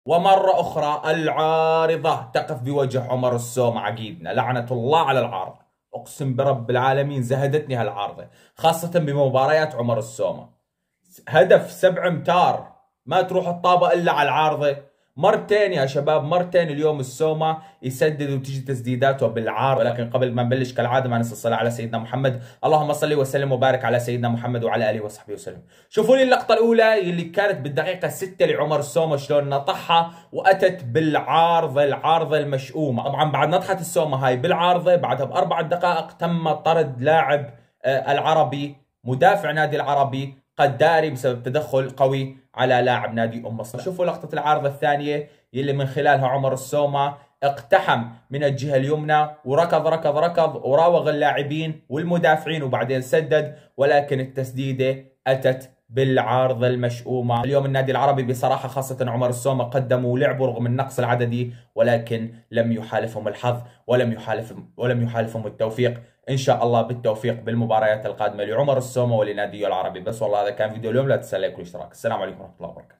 ومرة أخرى العارضة تقف بوجه عمر السومة عقيدنا، لعنة الله على العارضة. أقسم برب العالمين زهدتني هالعارضة، خاصة بمباريات عمر السومة. هدف 7 امتار ما تروح الطابة إلا على العارضة. مرتين يا شباب، مرتين اليوم السومة يسدد وتجي تسديداته بالعارضة. ولكن قبل ما نبلش كالعادة ما ننسى الصلاة على سيدنا محمد. اللهم صل وسلم وبارك على سيدنا محمد وعلى آله وصحبه وسلم. شوفوا لي اللقطة الأولى اللي كانت بالدقيقة 6 لعمر السومة شلون نطحها وأتت بالعارضة، العارضة المشؤومة. طبعا بعد نطحة السومة هاي بالعارضة بعدها ب4 دقائق تم طرد لاعب العربي، مدافع نادي العربي قداري، بسبب تدخل قوي على لاعب نادي الصلاه. شوفوا لقطة العارضة الثانية يلي من خلالها عمر السومة اقتحم من الجهة اليمنى وركض ركض ركض وراوغ اللاعبين والمدافعين وبعدين سدد، ولكن التسديدة أتت بالعارضة المشؤومة. اليوم النادي العربي بصراحة خاصة عمر السومة قدموا ولعبوا رغم النقص العددي، ولكن لم يحالفهم الحظ ولم يحالفهم التوفيق. إن شاء الله بالتوفيق بالمباريات القادمة لعمر السومة ولناديه العربي. بس والله هذا كان فيديو اليوم، لا تنسى اللايك والاشتراك. السلام عليكم ورحمة الله وبركاته.